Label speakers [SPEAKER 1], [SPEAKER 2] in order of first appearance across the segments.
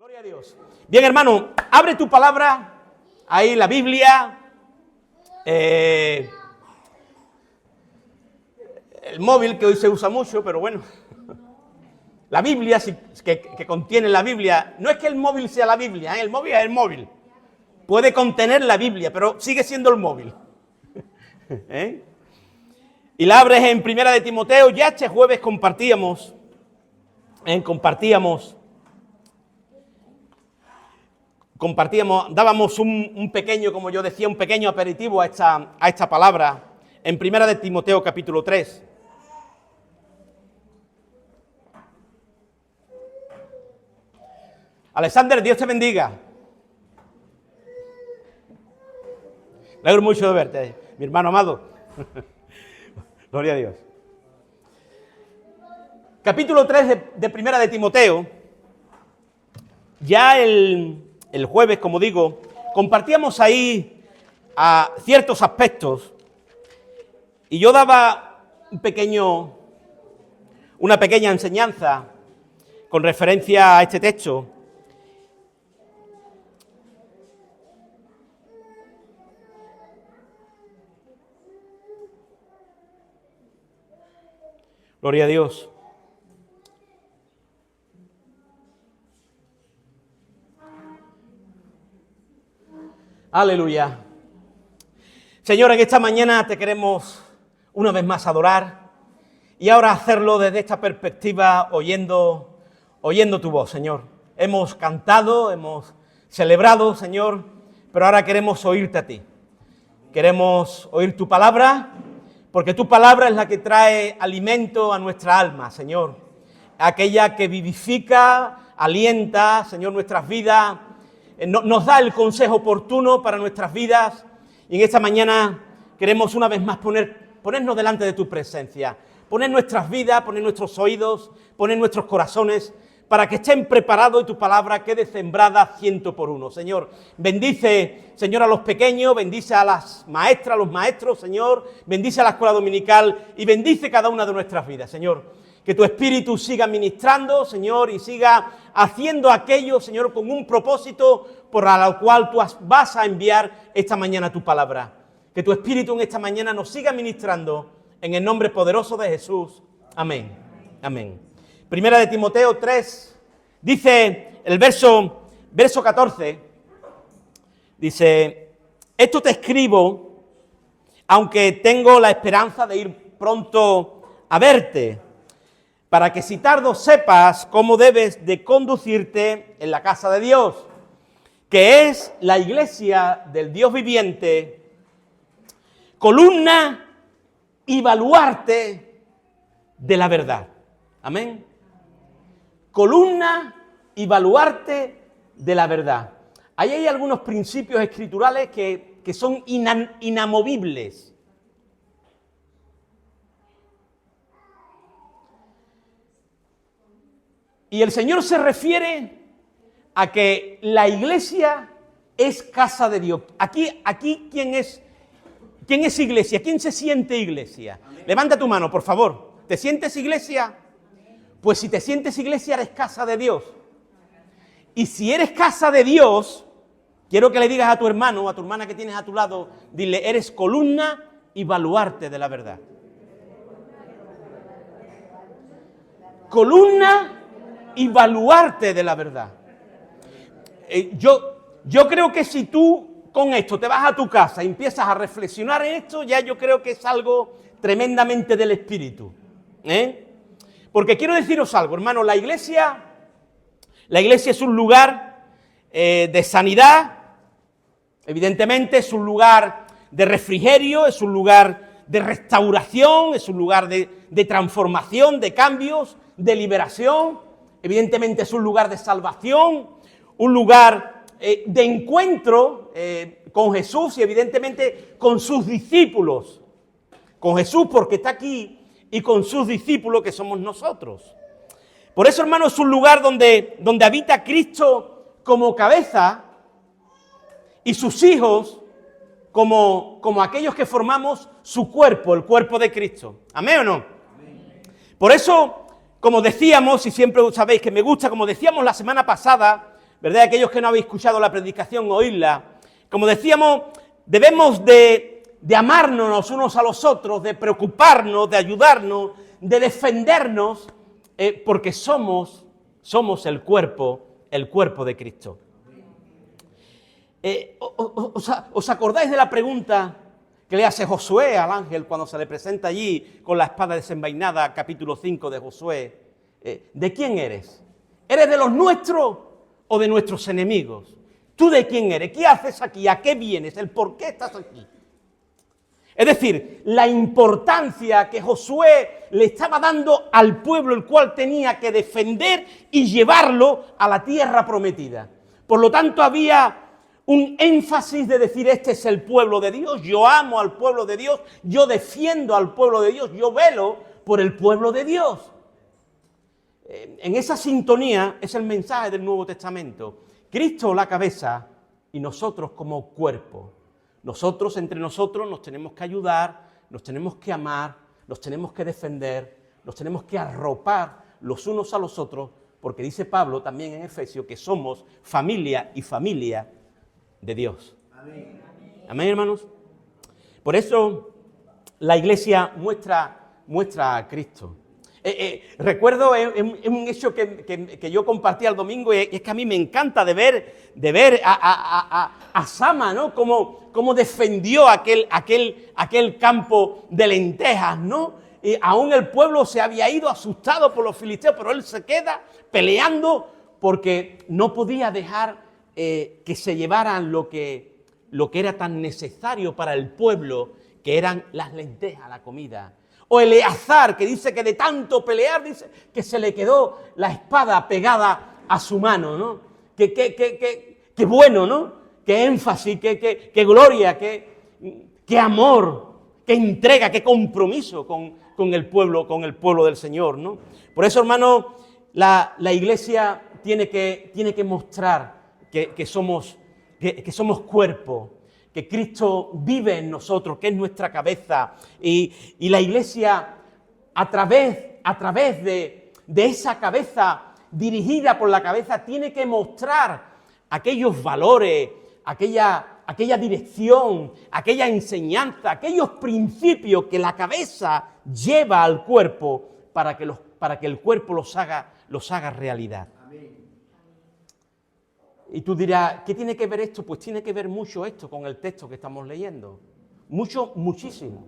[SPEAKER 1] Gloria a Dios. Bien, hermano, abre tu palabra, ahí la Biblia, el móvil que hoy se usa mucho, pero bueno, la Biblia que contiene la Biblia, no es que el móvil sea la Biblia, el móvil es el móvil, puede contener la Biblia, pero sigue siendo el móvil. Y la abres en Primera de Timoteo. Ya este jueves compartíamos dábamos un pequeño, como yo decía, un pequeño aperitivo a esta palabra en Primera de Timoteo capítulo 3. Alexander, Dios te bendiga. Me alegro mucho de verte, mi hermano amado. Gloria a Dios. Capítulo 3 de Primera de Timoteo. Ya el jueves, como digo, compartíamos ahí ciertos aspectos y yo daba una pequeña enseñanza con referencia a este texto. Gloria a Dios. Aleluya. Señor, en esta mañana te queremos una vez más adorar y ahora hacerlo desde esta perspectiva oyendo tu voz, Señor. Hemos cantado, hemos celebrado, Señor, pero ahora queremos oírte a ti. Queremos oír tu palabra, porque tu palabra es la que trae alimento a nuestra alma, Señor. Aquella que vivifica, alienta, Señor, nuestras vidas, nos da el consejo oportuno para nuestras vidas. Y en esta mañana queremos una vez más ponernos delante de tu presencia, poner nuestras vidas, poner nuestros oídos, poner nuestros corazones, para que estén preparados y tu palabra quede sembrada 100%. Señor, bendice, Señor, a los pequeños, bendice a las maestras, a los maestros, Señor, bendice a la escuela dominical y bendice cada una de nuestras vidas, Señor. Que tu Espíritu siga ministrando, Señor, y siga haciendo aquello, Señor, con un propósito por lo cual tú vas a enviar esta mañana tu palabra. Que tu Espíritu en esta mañana nos siga ministrando en el nombre poderoso de Jesús. Amén. Amén. Primera de Timoteo 3, dice el verso 14, dice: esto te escribo, aunque tengo la esperanza de ir pronto a verte, para que si tardo sepas cómo debes de conducirte en la casa de Dios, que es la iglesia del Dios viviente, columna y baluarte de la verdad. Amén. Columna y baluarte de la verdad. Ahí hay algunos principios escriturales que son inamovibles. Y el Señor se refiere a que la iglesia es casa de Dios. Aquí ¿quién es iglesia? ¿Quién se siente iglesia? Amén. Levanta tu mano, por favor. ¿Te sientes iglesia? Pues si te sientes iglesia, eres casa de Dios. Y si eres casa de Dios, quiero que le digas a tu hermano o a tu hermana que tienes a tu lado, dile: eres columna y baluarte de la verdad. Columna y baluarte de la verdad. Yo creo que si tú con esto te vas a tu casa y empiezas a reflexionar en esto, ya yo creo que es algo tremendamente del Espíritu. Porque quiero deciros algo, hermano, la iglesia es un lugar de sanidad, evidentemente es un lugar de refrigerio, es un lugar de restauración, es un lugar de transformación, de cambios, de liberación, evidentemente es un lugar de salvación, un lugar de encuentro con Jesús y evidentemente con sus discípulos. Con Jesús porque está aquí y con sus discípulos que somos nosotros. Por eso, hermano, es un lugar donde habita Cristo como cabeza y sus hijos como aquellos que formamos su cuerpo, el cuerpo de Cristo. ¿Amén o no? Amén. Por eso, como decíamos, y siempre sabéis que me gusta, como decíamos la semana pasada, ¿verdad? Aquellos que no habéis escuchado la predicación, oírla. Como decíamos, debemos de amarnos los unos a los otros, de preocuparnos, de ayudarnos, de defendernos, porque somos el cuerpo de Cristo. ¿Os acordáis de la pregunta que le hace Josué al ángel cuando se le presenta allí con la espada desenvainada, capítulo 5 de Josué? ¿De quién eres? ¿Eres de los nuestros o de nuestros enemigos? ¿Tú de quién eres? ¿Qué haces aquí? ¿A qué vienes? ¿El por qué estás aquí? Es decir, la importancia que Josué le estaba dando al pueblo, el cual tenía que defender y llevarlo a la tierra prometida. Por lo tanto, había un énfasis de decir, este es el pueblo de Dios, yo amo al pueblo de Dios, yo defiendo al pueblo de Dios, yo velo por el pueblo de Dios. En esa sintonía es el mensaje del Nuevo Testamento. Cristo la cabeza y nosotros como cuerpo. Nosotros, entre nosotros, nos tenemos que ayudar, nos tenemos que amar, nos tenemos que defender, nos tenemos que arropar los unos a los otros, porque dice Pablo también en Efesios que somos familia y familia de Dios. Amén. Amén, hermanos. Por eso la Iglesia muestra a Cristo. Recuerdo un hecho que yo compartí el domingo, y es que a mí me encanta de ver a Sama, ¿no? Cómo defendió aquel campo de lentejas, ¿no? Y aún el pueblo se había ido asustado por los filisteos, pero él se queda peleando porque no podía dejar que se llevaran lo que era tan necesario para el pueblo, que eran las lentejas, la comida. O Eleazar, que dice que de tanto pelear, dice que se le quedó la espada pegada a su mano, ¿no? Qué bueno, ¿no? Qué énfasis, qué gloria, qué amor, qué entrega, qué compromiso con el pueblo del Señor, ¿no? Por eso, hermano, la Iglesia tiene que mostrar que somos cuerpo, que Cristo vive en nosotros, que es nuestra cabeza, y la Iglesia a través de esa cabeza, dirigida por la cabeza, tiene que mostrar aquellos valores, aquella dirección, aquella enseñanza, aquellos principios que la cabeza lleva al cuerpo para que el cuerpo los haga realidad. Y tú dirás, ¿qué tiene que ver esto? Pues tiene que ver mucho esto con el texto que estamos leyendo. Muchísimo.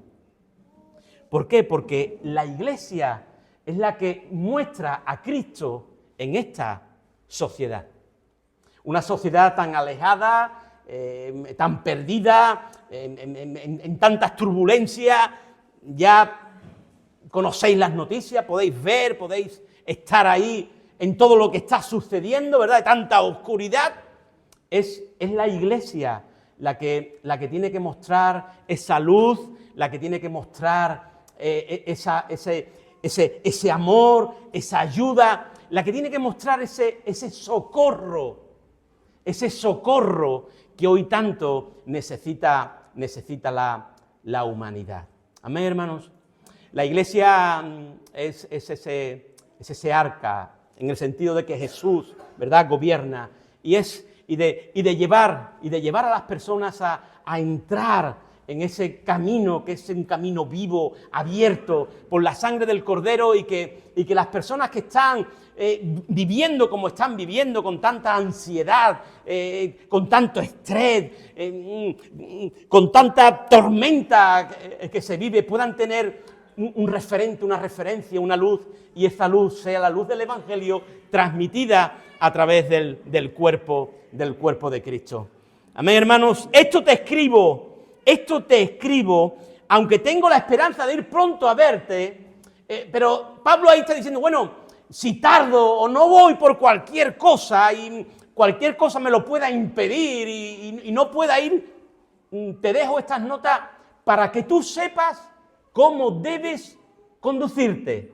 [SPEAKER 1] ¿Por qué? Porque la Iglesia es la que muestra a Cristo en esta sociedad. Una sociedad tan alejada, tan perdida, en tantas turbulencias. Ya conocéis las noticias, podéis ver, podéis estar ahí en todo lo que está sucediendo, ¿verdad? De tanta oscuridad. Es la Iglesia la que tiene que mostrar esa luz, la que tiene que mostrar ese amor, esa ayuda, la que tiene que mostrar ese socorro que hoy tanto necesita la humanidad. Amén, hermanos. La Iglesia es ese arca, en el sentido de que Jesús, ¿verdad?, gobierna, y de llevar a las personas a entrar en ese camino, que es un camino vivo, abierto por la sangre del Cordero, y que las personas que están viviendo como están viviendo, con tanta ansiedad, con tanto estrés, con tanta tormenta que se vive, puedan tener un referente, una referencia, una luz, y esa luz sea la luz del Evangelio transmitida a través del cuerpo de Cristo. Amén, hermanos. Esto te escribo, aunque tengo la esperanza de ir pronto a verte, pero Pablo ahí está diciendo, bueno, si tardo o no voy por cualquier cosa, y cualquier cosa me lo pueda impedir y no pueda ir, te dejo estas notas para que tú sepas cómo debes conducirte,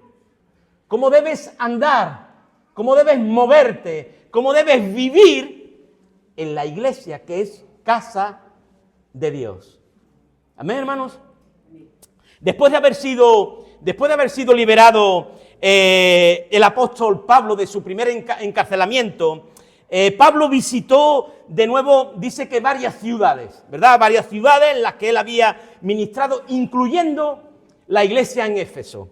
[SPEAKER 1] cómo debes andar, cómo debes moverte, cómo debes vivir en la Iglesia, que es casa de Dios. Amén, hermanos. Después de haber sido liberado el apóstol Pablo de su primer encarcelamiento, Pablo visitó de nuevo, dice que varias ciudades, ¿verdad? Varias ciudades en las que él había ministrado, incluyendo la iglesia en Éfeso.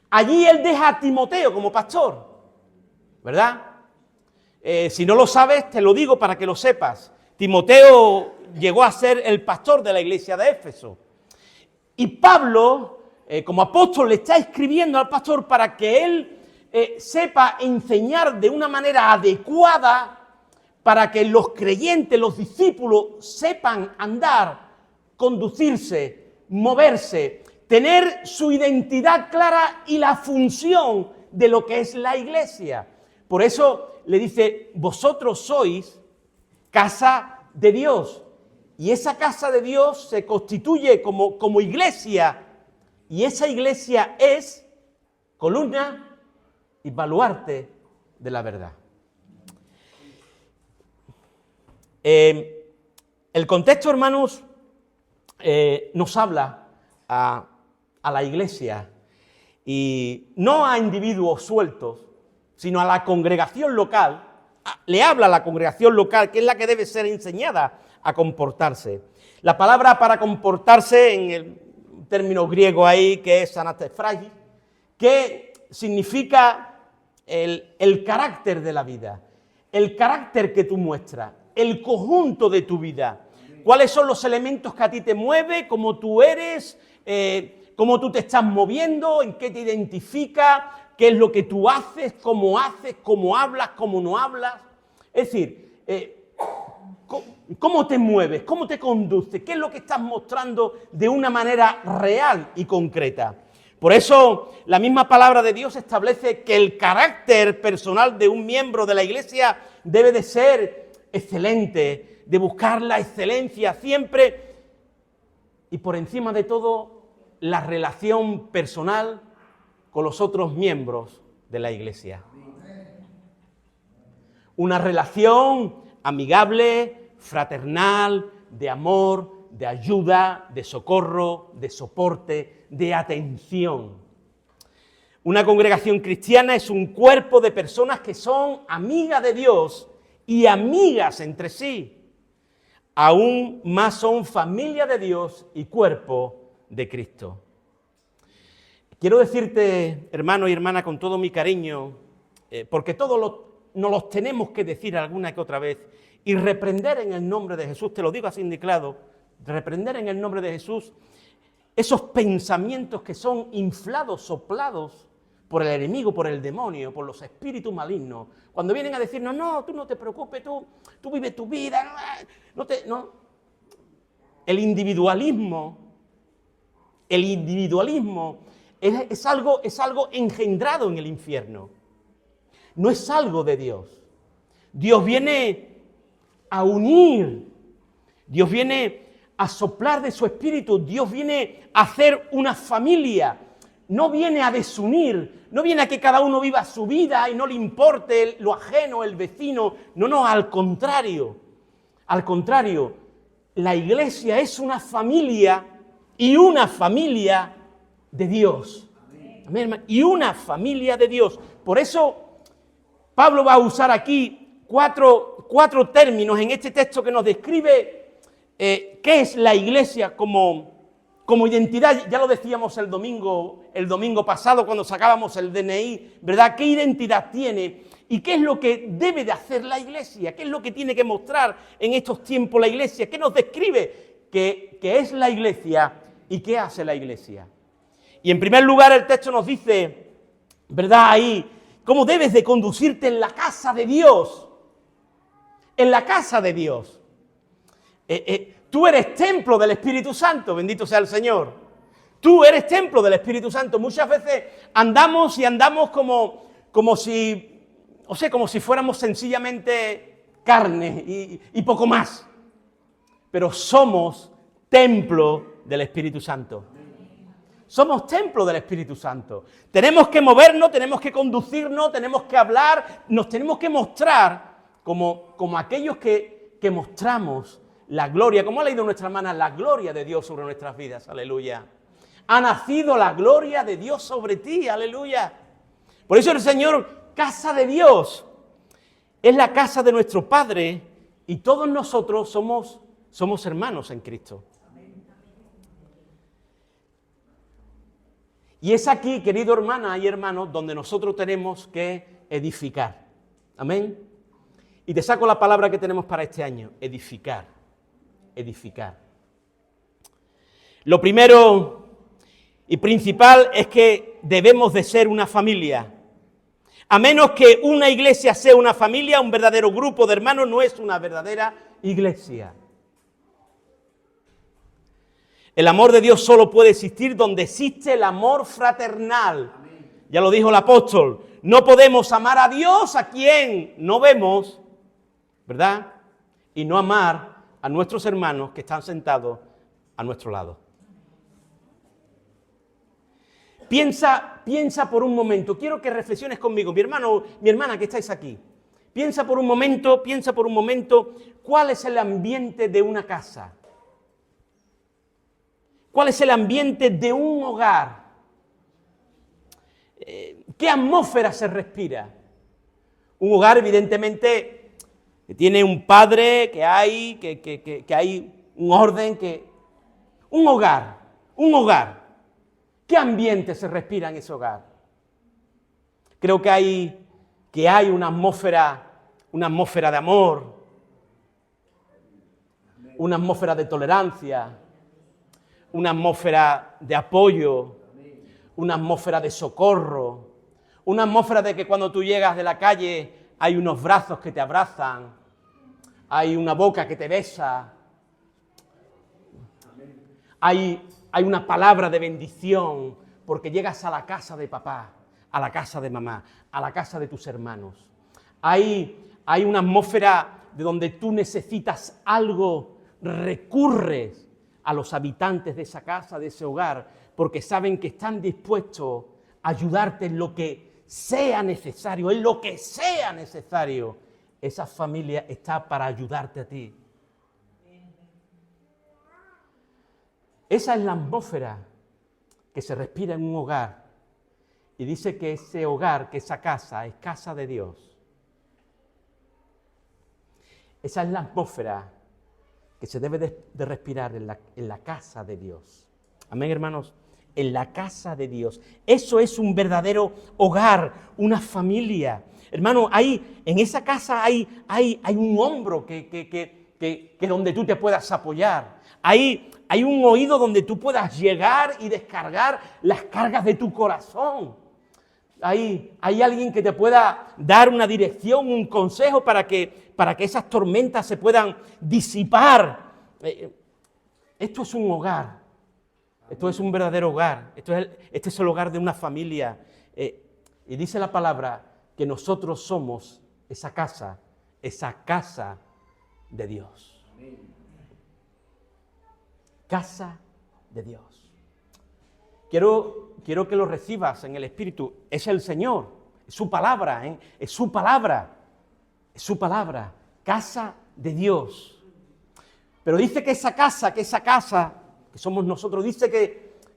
[SPEAKER 1] Allí él deja a Timoteo como pastor, ¿verdad? Si no lo sabes, te lo digo para que lo sepas. Timoteo llegó a ser el pastor de la iglesia de Éfeso. Y Pablo, como apóstol, le está escribiendo al pastor para que él sepa enseñar de una manera adecuada para que los creyentes, los discípulos, sepan andar, conducirse, moverse, tener su identidad clara y la función de lo que es la iglesia. Por eso le dice, vosotros sois casa de Dios. Y esa casa de Dios se constituye como iglesia. Y esa iglesia es columna y baluarte de la verdad. El contexto, hermanos, nos habla a la iglesia y no a individuos sueltos, sino a la congregación local. Le habla a la congregación local, que es la que debe ser enseñada a comportarse. La palabra para comportarse, en el término griego ahí, que es anastefragis, que significa el carácter de la vida, el carácter que tú muestras, el conjunto de tu vida. ¿Cuáles son los elementos que a ti te mueven? ¿Cómo tú eres? ¿Cómo tú te estás moviendo? ¿En qué te identifica? ¿Qué es lo que tú haces? ¿Cómo haces? ¿Cómo hablas? ¿Cómo no hablas? Es decir, ¿cómo te mueves? ¿Cómo te conduces? ¿Qué es lo que estás mostrando de una manera real y concreta? Por eso la misma palabra de Dios establece que el carácter personal de un miembro de la iglesia debe de ser excelente, de buscar la excelencia siempre y por encima de todo la relación personal con los otros miembros de la iglesia. Una relación amigable, fraternal, de amor, de ayuda, de socorro, de soporte, de atención. Una congregación cristiana es un cuerpo de personas que son amigas de Dios y amigas entre sí. Aún más son familia de Dios y cuerpo de Cristo. Quiero decirte, hermano y hermana, con todo mi cariño, porque todos nos los tenemos que decir alguna que otra vez, y reprender en el nombre de Jesús, te lo digo así indicado, reprender en el nombre de Jesús esos pensamientos que son inflados, soplados por el enemigo, por el demonio, por los espíritus malignos. Cuando vienen a decirnos, no, tú no te preocupes, tú vive tu vida, no. El individualismo es algo engendrado en el infierno. No es algo de Dios. Dios viene a unir, Dios viene a soplar de su espíritu, Dios viene a hacer una familia, no viene a desunir, no viene a que cada uno viva su vida y no le importe lo ajeno, el vecino, no, al contrario, la iglesia es una familia y una familia de Dios. Amén, hermano. Y una familia de Dios. Por eso Pablo va a usar aquí cuatro términos en este texto que nos describe qué es la iglesia como identidad. Ya lo decíamos el domingo pasado cuando sacábamos el DNI, ¿verdad? ¿Qué identidad tiene? ¿Y qué es lo que debe de hacer la iglesia? ¿Qué es lo que tiene que mostrar en estos tiempos la iglesia? ¿Qué nos describe qué es la iglesia y qué hace la iglesia? Y en primer lugar el texto nos dice, ¿verdad? Ahí, cómo debes de conducirte en la casa de Dios. En la casa de Dios. Tú eres templo del Espíritu Santo, bendito sea el Señor. Tú eres templo del Espíritu Santo. Muchas veces andamos como si fuéramos sencillamente carne y poco más. Pero somos templo del Espíritu Santo. Somos templo del Espíritu Santo. Tenemos que movernos, tenemos que conducirnos, tenemos que hablar, nos tenemos que mostrar como aquellos que mostramos la gloria, como ha leído nuestra hermana, la gloria de Dios sobre nuestras vidas, aleluya. Ha nacido la gloria de Dios sobre ti, aleluya. Por eso el Señor, casa de Dios. es la casa de nuestro Padre y todos nosotros somos hermanos en Cristo. Y es aquí, querido hermana y hermanos, donde nosotros tenemos que edificar. Amén. Y te saco la palabra que tenemos para este año, edificar. Edificar. Lo primero y principal es que debemos de ser una familia. A menos que una iglesia sea una familia, un verdadero grupo de hermanos no es una verdadera iglesia. El amor de Dios solo puede existir donde existe el amor fraternal. Amén. Ya lo dijo el apóstol. No podemos amar a Dios a quien no vemos, ¿verdad? Y no amar a nuestros hermanos que están sentados a nuestro lado. Piensa por un momento. Quiero que reflexiones conmigo, mi hermano, mi hermana que estáis aquí. Piensa por un momento, ¿cuál es el ambiente de una casa? ¿Cuál es el ambiente de un hogar? ¿Qué atmósfera se respira? Un hogar, evidentemente, que tiene un padre, que hay un orden, un hogar. ¿Qué ambiente se respira en ese hogar? Creo que hay una atmósfera de amor, una atmósfera de tolerancia, una atmósfera de apoyo, una atmósfera de socorro, una atmósfera de que cuando tú llegas de la calle hay unos brazos que te abrazan, hay una boca que te besa, hay una palabra de bendición porque llegas a la casa de papá, a la casa de mamá, a la casa de tus hermanos. Hay una atmósfera de donde tú necesitas algo, recurres a los habitantes de esa casa, de ese hogar, porque saben que están dispuestos a ayudarte en lo que sea necesario, Esa familia está para ayudarte a ti. Esa es la atmósfera que se respira en un hogar. Y dice que ese hogar, que esa casa, es casa de Dios. Esa es la atmósfera que se debe de respirar en la casa de Dios. Amén, hermanos. En la casa de Dios. Eso es un verdadero hogar, una familia. Hermano, en esa casa hay un hombro que donde tú te puedas apoyar. Hay un oído donde tú puedas llegar y descargar las cargas de tu corazón. Hay alguien que te pueda dar una dirección, un consejo para que esas tormentas se puedan disipar. Esto es un hogar. Esto es un verdadero hogar. Este es el hogar de una familia. Y dice la palabra que nosotros somos esa casa de Dios. Casa de Dios. Quiero que lo recibas en el Espíritu. Es el Señor, es su palabra, es su palabra, casa de Dios. Pero dice que esa casa, que somos nosotros, dice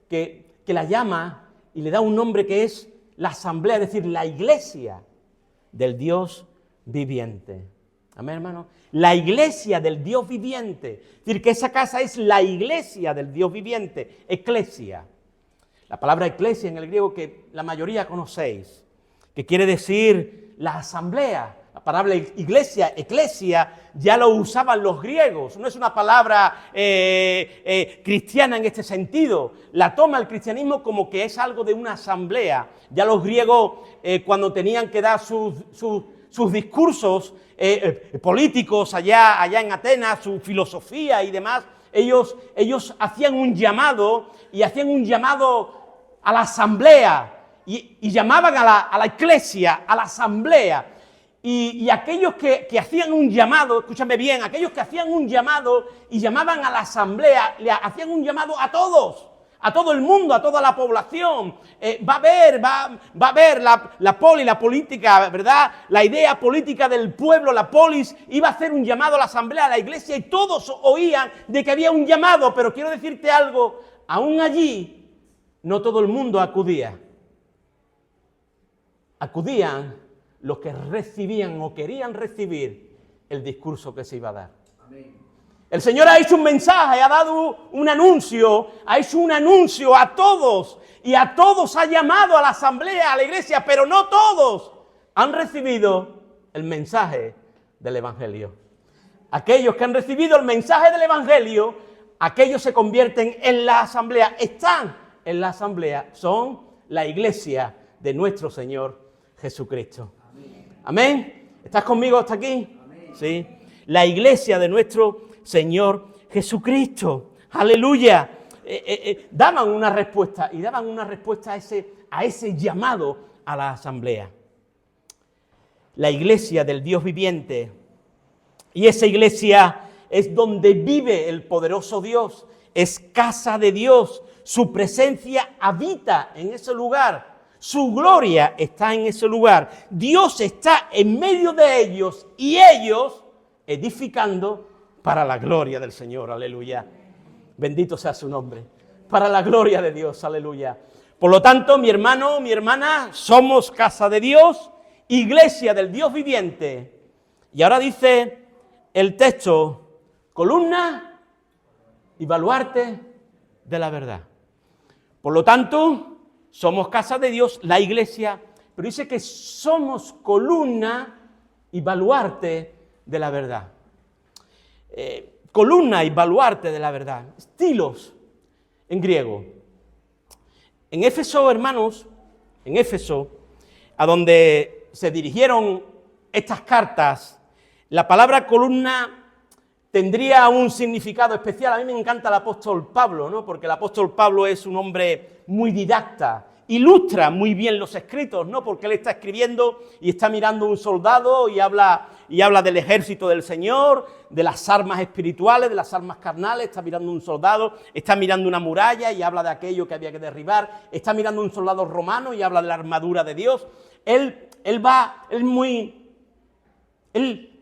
[SPEAKER 1] que la llama y le da un nombre que es la asamblea, es decir, la iglesia del Dios viviente. Amén, hermano. La iglesia del Dios viviente. Es decir, que esa casa es la iglesia del Dios viviente. Eclesia. La palabra eclesia en el griego que la mayoría conocéis, que quiere decir la asamblea. La palabra iglesia, eclesia, ya lo usaban los griegos. No es una palabra cristiana en este sentido. La toma el cristianismo como que es algo de una asamblea. Ya los griegos, cuando tenían que dar sus discursos políticos allá en Atenas, su filosofía y demás, ellos hacían un llamado a la asamblea y llamaban a la eclesia, a la asamblea. Y aquellos que hacían un llamado, escúchame bien, aquellos que hacían un llamado y llamaban a la asamblea, le hacían un llamado a todos, a todo el mundo, a toda la población. Va a haber la política, ¿verdad? La idea política del pueblo, la polis, iba a hacer un llamado a la asamblea, a la iglesia, y todos oían de que había un llamado, pero quiero decirte algo, aún allí no todo el mundo acudía. Acudían los que recibían o querían recibir el discurso que se iba a dar. Amén. El Señor ha hecho un mensaje, ha dado un anuncio, ha hecho un anuncio a todos y a todos ha llamado a la asamblea, a la iglesia, pero no todos han recibido el mensaje del Evangelio. Aquellos que han recibido el mensaje del Evangelio, aquellos se convierten en la asamblea, están en la asamblea, son la iglesia de nuestro Señor Jesucristo. Amén. ¿Estás conmigo hasta aquí? Amén. Sí. La iglesia de nuestro Señor Jesucristo. Aleluya. Daban una respuesta a ese llamado a la asamblea. La iglesia del Dios viviente. Y esa iglesia es donde vive el poderoso Dios. Es casa de Dios. Su presencia habita en ese lugar. Su gloria está en ese lugar. Dios está en medio de ellos y ellos edificando para la gloria del Señor. Aleluya. Bendito sea su nombre. Para la gloria de Dios. Aleluya. Por lo tanto, mi hermano, mi hermana, somos casa de Dios, iglesia del Dios viviente. Y ahora dice el texto, columna y baluarte de la verdad. Por lo tanto, somos casa de Dios, la iglesia, pero dice que somos columna y baluarte de la verdad. Columna y baluarte de la verdad. Estilos en griego. En Éfeso, hermanos, en Éfeso, a donde se dirigieron estas cartas, la palabra columna tendría un significado especial. A mí me encanta el apóstol Pablo, ¿no? Porque el apóstol Pablo es un hombre muy didacta, ilustra muy bien los escritos, ¿no? Porque él está escribiendo y está mirando un soldado y habla del ejército del Señor, de las armas espirituales, de las armas carnales. Está mirando un soldado, está mirando una muralla y habla de aquello que había que derribar. Está mirando un soldado romano y habla de la armadura de Dios. Él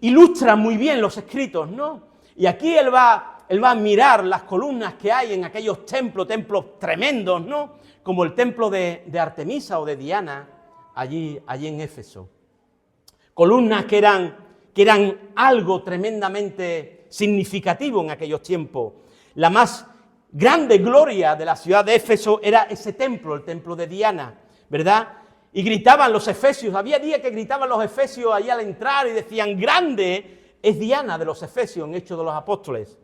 [SPEAKER 1] ilustra muy bien los escritos, ¿no? Y aquí él va a mirar las columnas que hay en aquellos templos tremendos, ¿no? Como el templo de Artemisa o de Diana, allí en Éfeso. Columnas que eran algo tremendamente significativo en aquellos tiempos. La más grande gloria de la ciudad de Éfeso era ese templo, el templo de Diana, ¿verdad? Y gritaban los efesios, había días que gritaban los efesios allí al entrar y decían, grande es Diana de los Efesios en Hechos de los Apóstoles.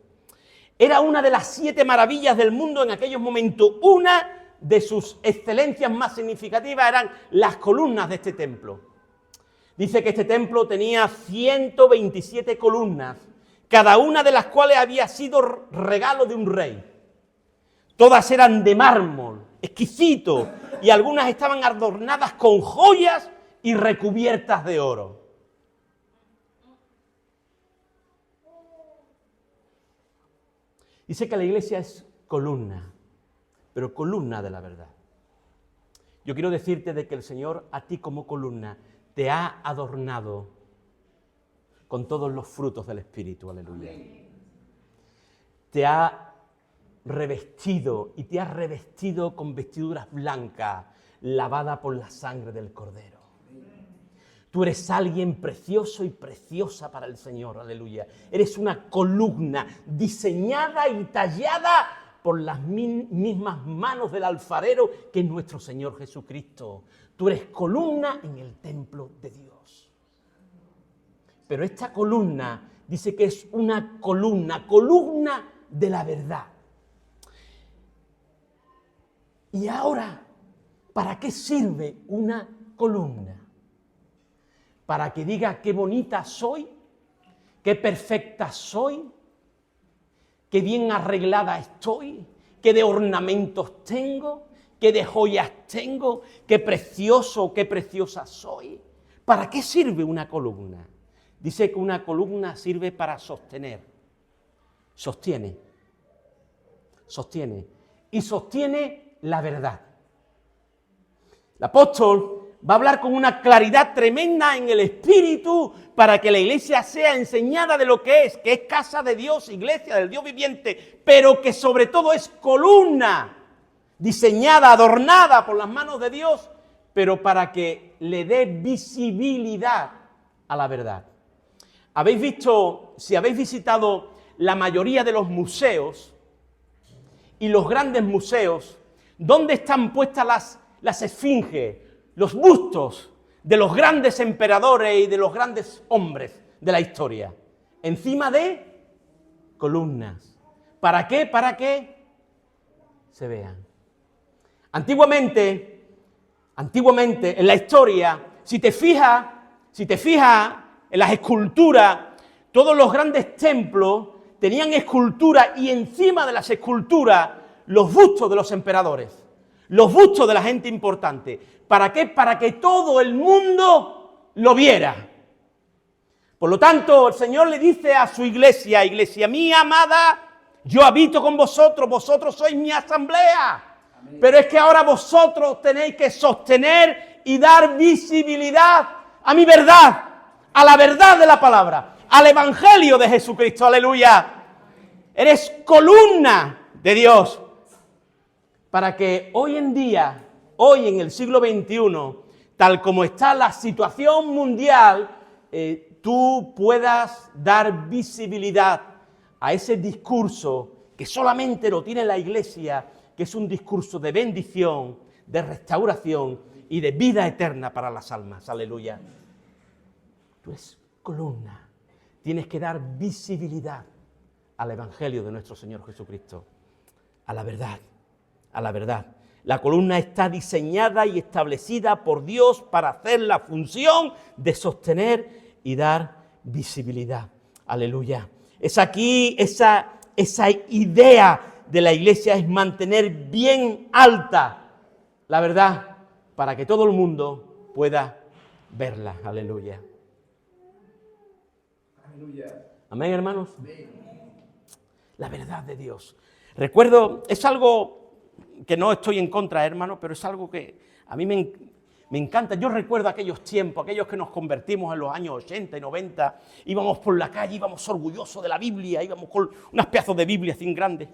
[SPEAKER 1] Era una de las 7 maravillas del mundo en aquellos momentos. Una de sus excelencias más significativas eran las columnas de este templo. Dice que este templo tenía 127 columnas, cada una de las cuales había sido regalo de un rey. Todas eran de mármol, exquisito, y algunas estaban adornadas con joyas y recubiertas de oro. Dice que la iglesia es columna, pero columna de la verdad. Yo quiero decirte de que el Señor a ti como columna te ha adornado con todos los frutos del Espíritu, aleluya. Te ha revestido y te ha revestido con vestiduras blancas, lavada por la sangre del Cordero. Tú eres alguien precioso y preciosa para el Señor, aleluya. Eres una columna diseñada y tallada por las mismas manos del alfarero que es nuestro Señor Jesucristo. Tú eres columna en el templo de Dios. Pero esta columna dice que es una columna de la verdad. Y ahora, ¿para qué sirve una columna? Para que diga qué bonita soy, qué perfecta soy, qué bien arreglada estoy, qué de ornamentos tengo, qué de joyas tengo, qué precioso, qué preciosa soy. ¿Para qué sirve una columna? Dice que una columna sirve para sostener, sostiene y sostiene la verdad. El apóstol va a hablar con una claridad tremenda en el Espíritu para que la iglesia sea enseñada de lo que es casa de Dios, iglesia del Dios viviente, pero que sobre todo es columna, diseñada, adornada por las manos de Dios pero para que le dé visibilidad a la verdad. Habéis visto, si habéis visitado la mayoría de los museos y los grandes museos, ¿dónde están puestas las esfinges, los bustos de los grandes emperadores y de los grandes hombres de la historia? Encima de columnas. ¿Para qué? Para que se vean. Antiguamente en la historia, si te fijas en las esculturas, todos los grandes templos tenían esculturas y encima de las esculturas los bustos de los emperadores, los bustos de la gente importante. ¿Para qué? Para que todo el mundo lo viera. Por lo tanto, el Señor le dice a su iglesia: iglesia mía amada, yo habito con vosotros, vosotros sois mi asamblea. Amén. Pero es que ahora vosotros tenéis que sostener y dar visibilidad a mi verdad, a la verdad de la palabra, al evangelio de Jesucristo, aleluya. Eres columna de Dios, para que hoy en día, hoy en el siglo XXI, tal como está la situación mundial, tú puedas dar visibilidad a ese discurso que solamente lo tiene la iglesia, que es un discurso de bendición, de restauración y de vida eterna para las almas, aleluya. Tú eres columna, tienes que dar visibilidad al evangelio de nuestro Señor Jesucristo, a la verdad, a la verdad. La columna está diseñada y establecida por Dios para hacer la función de sostener y dar visibilidad. Aleluya. Es aquí esa idea de la iglesia, es mantener bien alta la verdad para que todo el mundo pueda verla. Aleluya.
[SPEAKER 2] Aleluya.
[SPEAKER 1] Amén, hermanos.
[SPEAKER 2] Amén.
[SPEAKER 1] La verdad de Dios. Recuerdo, es algo que no estoy en contra, hermano, pero es algo que a mí me encanta. Yo recuerdo aquellos tiempos, aquellos que nos convertimos en los años 80 y 90, íbamos por la calle, íbamos orgullosos de la Biblia, íbamos con unas pedazos de Biblia así grandes.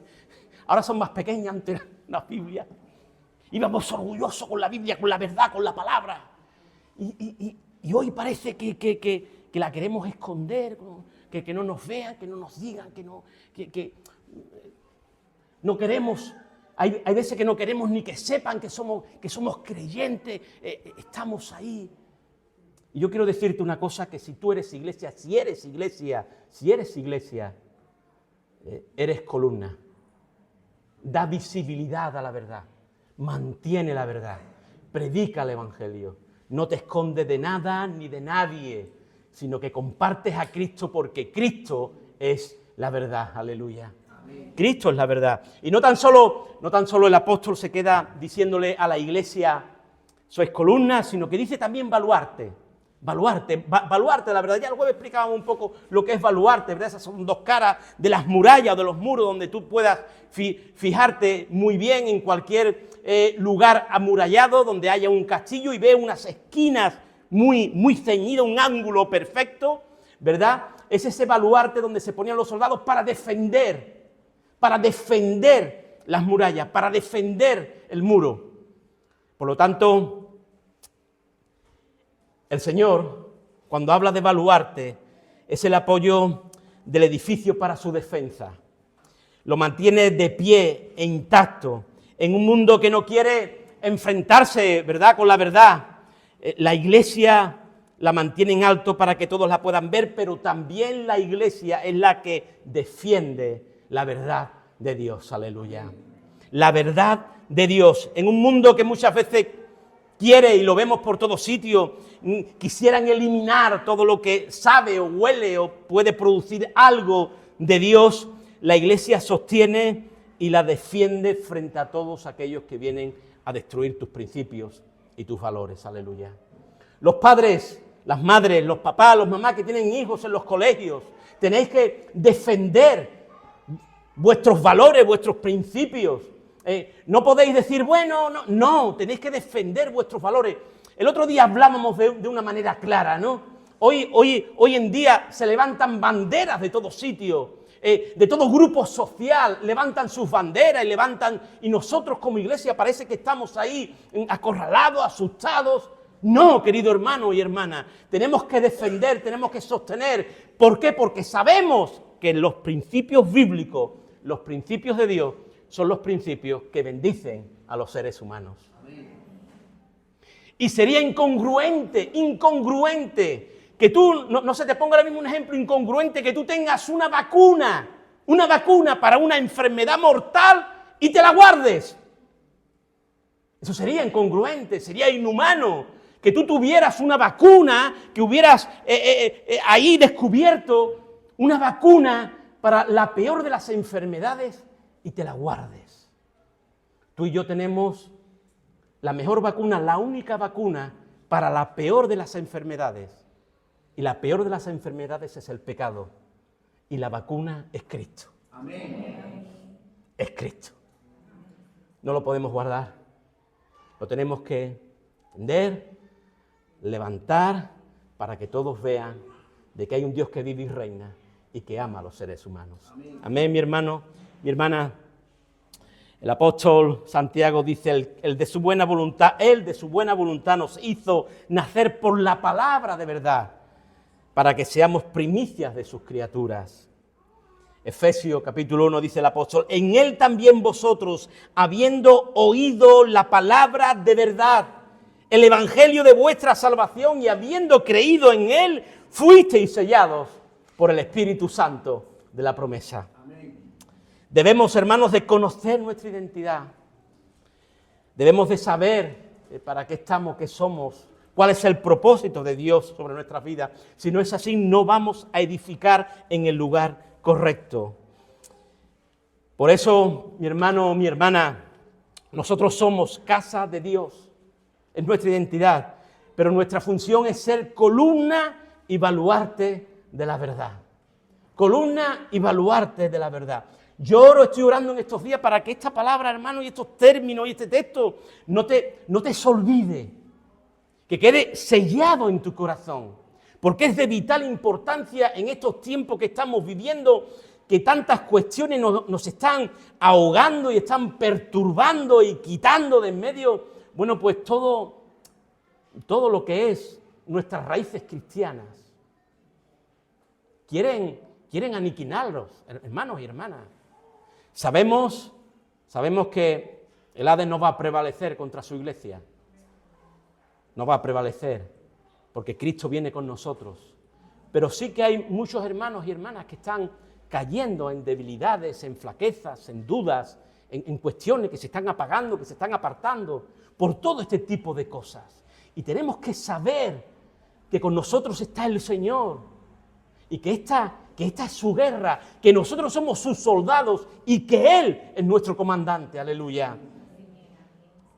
[SPEAKER 1] Ahora son más pequeñas, antes las Biblias. Íbamos orgullosos con la Biblia, con la verdad, con la palabra. Y hoy parece que la queremos esconder, que no nos vean, que no nos digan, que no queremos. Hay veces que no queremos ni que sepan que somos creyentes, estamos ahí. Y yo quiero decirte una cosa, que si tú eres iglesia, si eres iglesia, eres columna. Da visibilidad a la verdad, mantiene la verdad, predica el evangelio. No te escondes de nada ni de nadie, sino que compartes a Cristo, porque Cristo es la verdad. Aleluya. Cristo es la verdad. Y no tan solo el apóstol se queda diciéndole a la iglesia, sois columnas, sino que dice también baluarte, la verdad. Ya el jueves explicábamos un poco lo que es baluarte, ¿verdad? Esas son dos caras de las murallas o de los muros donde tú puedas fijarte muy bien en cualquier lugar amurallado donde haya un castillo y ve unas esquinas muy ceñidas, un ángulo perfecto, ¿verdad? Es ese baluarte donde se ponían los soldados para defender las murallas, para defender el muro. Por lo tanto, el Señor, cuando habla de baluarte, es el apoyo del edificio para su defensa. Lo mantiene de pie e intacto en un mundo que no quiere enfrentarse, ¿verdad?, con la verdad. La iglesia la mantiene en alto para que todos la puedan ver, pero también la iglesia es la que defiende la verdad de Dios. Aleluya. La verdad de Dios. En un mundo que muchas veces quiere, y lo vemos por todos sitios, quisieran eliminar todo lo que sabe o huele o puede producir algo de Dios, la iglesia sostiene y la defiende frente a todos aquellos que vienen a destruir tus principios y tus valores. Aleluya. Los padres, las madres, los papás, los mamás que tienen hijos en los colegios, tenéis que defender vuestros valores, vuestros principios. No podéis decir, bueno, no, tenéis que defender vuestros valores. El otro día hablábamos de una manera clara, ¿no? Hoy en día se levantan banderas de todos sitios, de todo grupo social, levantan sus banderas y nosotros como iglesia parece que estamos ahí acorralados, asustados. No, querido hermano y hermana, tenemos que defender, tenemos que sostener. ¿Por qué? Porque sabemos que los principios bíblicos, los principios de Dios, son los principios que bendicen a los seres humanos. Y sería incongruente que tú, no se te ponga ahora mismo un ejemplo incongruente, que tú tengas una vacuna para una enfermedad mortal y te la guardes. Eso sería incongruente, sería inhumano. Que tú tuvieras una vacuna, que hubieras ahí descubierto una vacuna para la peor de las enfermedades y te la guardes. Tú y yo tenemos la mejor vacuna, la única vacuna para la peor de las enfermedades. Y la peor de las enfermedades es el pecado. Y la vacuna es Cristo. Amén. Es Cristo. No lo podemos guardar. Lo tenemos que entender, levantar, para que todos vean de que hay un Dios que vive y reina y que ama a los seres humanos. Amén, amén, mi hermano, mi hermana. El apóstol Santiago dice, él de su buena voluntad nos hizo nacer por la palabra de verdad, para que seamos primicias de sus criaturas. Efesios capítulo 1 dice el apóstol, en él también vosotros, habiendo oído la palabra de verdad, el evangelio de vuestra salvación, y habiendo creído en él, fuisteis sellados por el Espíritu Santo de la promesa. Amén. Debemos, hermanos, de conocer nuestra identidad. Debemos de saber para qué estamos, qué somos, cuál es el propósito de Dios sobre nuestras vidas. Si no es así, no vamos a edificar en el lugar correcto. Por eso, mi hermano, mi hermana, nosotros somos casa de Dios. Es nuestra identidad, pero nuestra función es ser columna y baluarte de la verdad. Columna y baluarte de la verdad. Yo estoy orando en estos días para que esta palabra, hermano, y estos términos y este texto no te se olvide, que quede sellado en tu corazón, porque es de vital importancia en estos tiempos que estamos viviendo, que tantas cuestiones nos están ahogando y están perturbando y quitando de en medio. Bueno, pues todo lo que es nuestras raíces cristianas, quieren aniquilarlos, hermanos y hermanas. Sabemos que el Hades no va a prevalecer contra su iglesia, no va a prevalecer, porque Cristo viene con nosotros. Pero sí que hay muchos hermanos y hermanas que están cayendo en debilidades, en flaquezas, en dudas, en cuestiones que se están apagando, que se están apartando, por todo este tipo de cosas. Y tenemos que saber que con nosotros está el Señor y que esta es su guerra, que nosotros somos sus soldados y que Él es nuestro comandante. Aleluya.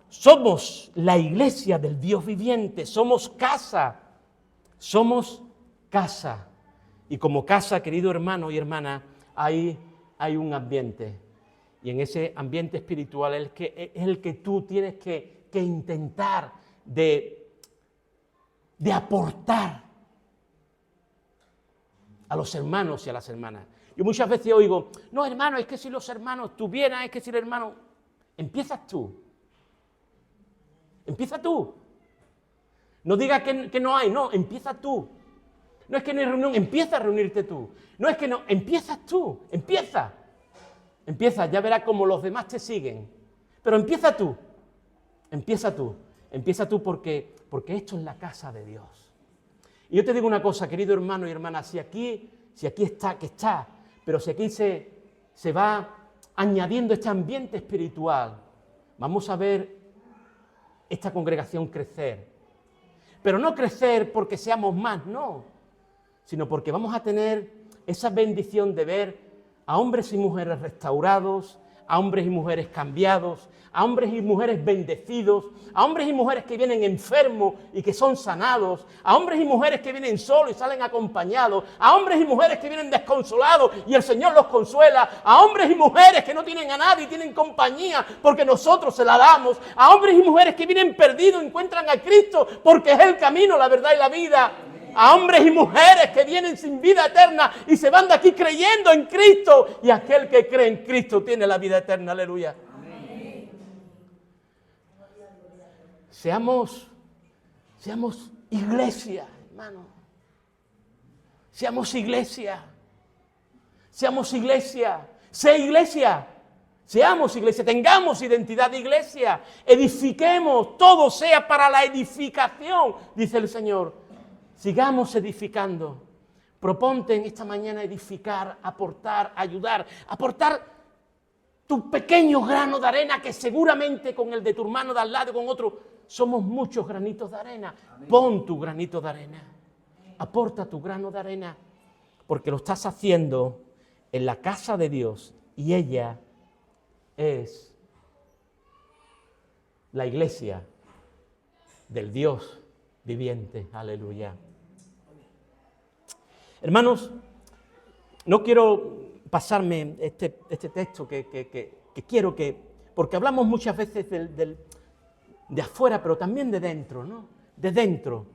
[SPEAKER 1] Somos la iglesia del Dios viviente, somos casa. Y como casa, querido hermano y hermana, hay un ambiente. Y en ese ambiente espiritual es el que tú tienes que intentar de aportar a los hermanos y a las hermanas. Yo muchas veces oigo, no, hermano, es que si los hermanos tuvieran, es que si el hermano... Empiezas tú. Empieza tú. No digas que no hay, no, empieza tú. No es que no hay reunión, empieza a reunirte tú. No es que no, empiezas tú, empieza. Empieza, ya verás cómo los demás te siguen. Pero empieza tú porque esto es la casa de Dios. Y yo te digo una cosa, querido hermano y hermana, si aquí está, que está, pero si aquí se va añadiendo este ambiente espiritual, vamos a ver esta congregación crecer. Pero no crecer porque seamos más, no, sino porque vamos a tener esa bendición de ver a hombres y mujeres restaurados, a hombres y mujeres cambiados, a hombres y mujeres bendecidos, a hombres y mujeres que vienen enfermos y que son sanados, a hombres y mujeres que vienen solos y salen acompañados, a hombres y mujeres que vienen desconsolados y el Señor los consuela, a hombres y mujeres que no tienen a nadie y tienen compañía porque nosotros se la damos, a hombres y mujeres que vienen perdidos y encuentran a Cristo porque es el camino, la verdad y la vida. A hombres y mujeres que vienen sin vida eterna y se van de aquí creyendo en Cristo. Y aquel que cree en Cristo tiene la vida eterna. Aleluya. Seamos iglesia, hermano. Seamos iglesia. Seamos iglesia. Sé iglesia. Seamos iglesia. Tengamos identidad de iglesia. Edifiquemos. Todo sea para la edificación, dice el Señor. Sigamos edificando. Proponte en esta mañana edificar, aportar, ayudar. Aportar tu pequeño grano de arena que seguramente con el de tu hermano de al lado, con otro, somos muchos granitos de arena. Amén. Pon tu granito de arena. Aporta tu grano de arena. Porque lo estás haciendo en la casa de Dios. Y ella es la iglesia del Dios viviente. Aleluya. Hermanos, no quiero pasarme este texto que quiero que... Porque hablamos muchas veces de afuera, pero también de dentro, ¿no? De dentro.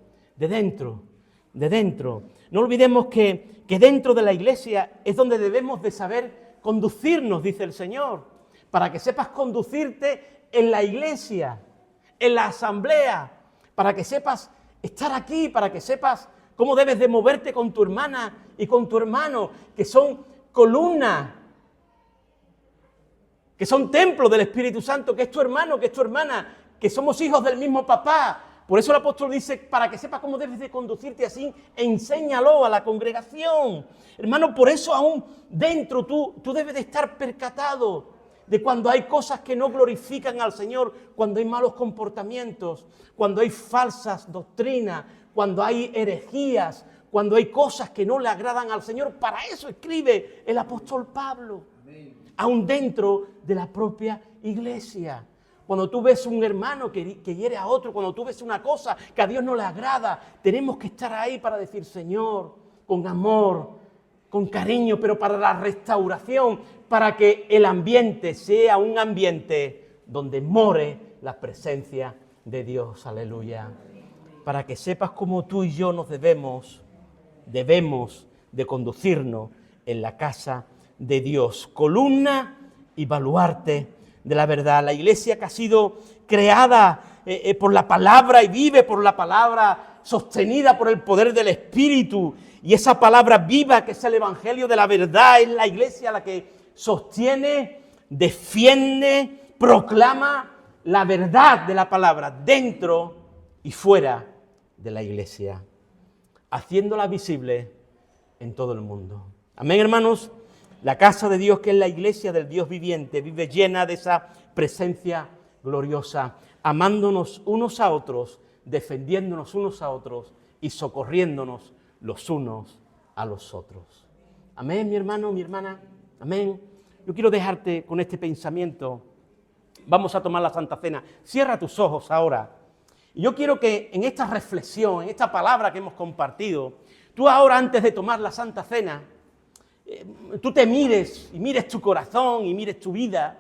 [SPEAKER 1] No olvidemos que dentro de la iglesia es donde debemos de saber conducirnos, dice el Señor, para que sepas conducirte en la iglesia, en la asamblea, para que sepas estar aquí, para que sepas cómo debes de moverte con tu hermana y con tu hermano, que son columnas, que son templos del Espíritu Santo, que es tu hermano, que es tu hermana, que somos hijos del mismo papá. Por eso el apóstol dice, para que sepas cómo debes de conducirte así, enséñalo a la congregación. Hermano, por eso aún dentro tú debes de estar percatado de cuando hay cosas que no glorifican al Señor, cuando hay malos comportamientos, cuando hay falsas doctrinas, cuando hay herejías, cuando hay cosas que no le agradan al Señor. Para eso escribe el apóstol Pablo, aún dentro de la propia iglesia. Cuando tú ves un hermano que hiere a otro, cuando tú ves una cosa que a Dios no le agrada, tenemos que estar ahí para decir, Señor, con amor, con cariño, pero para la restauración, para que el ambiente sea un ambiente donde more la presencia de Dios. Aleluya. Para que sepas cómo tú y yo nos debemos de conducirnos en la casa de Dios. Columna y baluarte de la verdad. La iglesia que ha sido creada por la palabra y vive por la palabra, sostenida por el poder del Espíritu. Y esa palabra viva que es el Evangelio de la verdad es la iglesia la que sostiene, defiende, proclama la verdad de la palabra dentro y fuera de la iglesia, haciéndola visible en todo el mundo. Amén, hermanos. La casa de Dios, que es la iglesia del Dios viviente, vive llena de esa presencia gloriosa, amándonos unos a otros, defendiéndonos unos a otros y socorriéndonos los unos a los otros. Amén, mi hermano, mi hermana. Amén. Yo quiero dejarte con este pensamiento. Vamos a tomar la Santa Cena. Cierra tus ojos ahora. Y yo quiero que en esta reflexión, en esta palabra que hemos compartido, tú ahora antes de tomar la Santa Cena, tú te mires y mires tu corazón y mires tu vida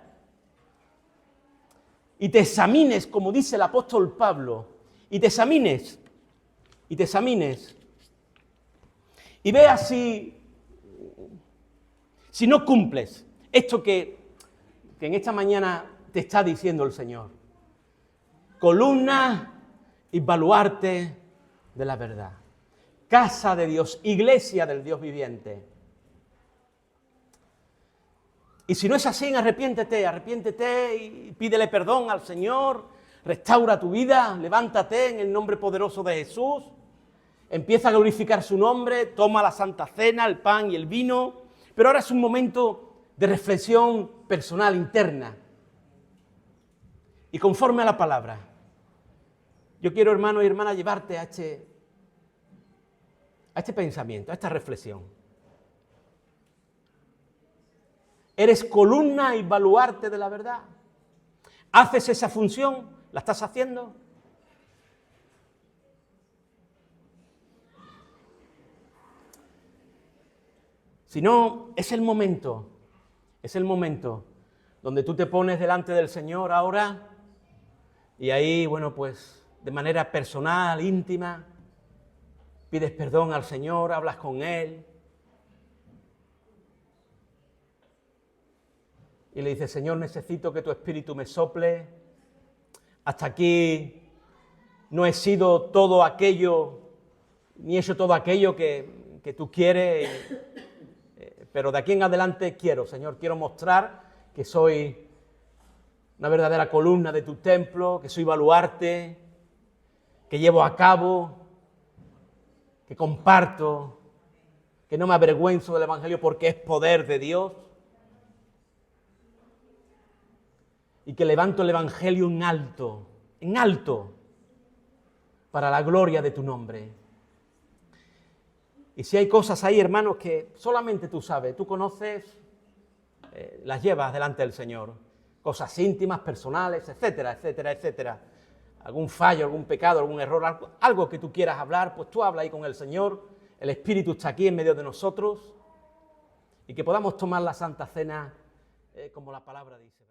[SPEAKER 1] y te examines, como dice el apóstol Pablo, y te examines y veas si no cumples esto que en esta mañana te está diciendo el Señor. Columna y baluarte de la verdad. Casa de Dios, iglesia del Dios viviente. Y si no es así, arrepiéntete y pídele perdón al Señor, restaura tu vida, levántate en el nombre poderoso de Jesús, empieza a glorificar su nombre, toma la Santa Cena, el pan y el vino, pero ahora es un momento de reflexión personal, interna, y conforme a la palabra. Yo quiero, hermano y hermana, llevarte a este pensamiento, a esta reflexión. ¿Eres columna y baluarte de la verdad? ¿Haces esa función? ¿La estás haciendo? Si no, es el momento donde tú te pones delante del Señor ahora y ahí, bueno, pues de manera personal, íntima, pides perdón al Señor, hablas con Él y le dices, Señor, necesito que tu Espíritu me sople. Hasta aquí no he sido todo aquello, ni he hecho todo aquello que tú quieres, pero de aquí en adelante quiero, Señor, quiero mostrar que soy una verdadera columna de tu templo, que soy baluarte, que llevo a cabo, que comparto, que no me avergüenzo del Evangelio porque es poder de Dios, y que levanto el Evangelio en alto, para la gloria de tu nombre. Y si hay cosas ahí, hermanos, que solamente tú sabes, tú conoces, las llevas delante del Señor. Cosas íntimas, personales, etcétera, etcétera, etcétera. Algún fallo, algún pecado, algún error, algo que tú quieras hablar, pues tú habla ahí con el Señor. El Espíritu está aquí en medio de nosotros. Y que podamos tomar la Santa Cena como la palabra dice.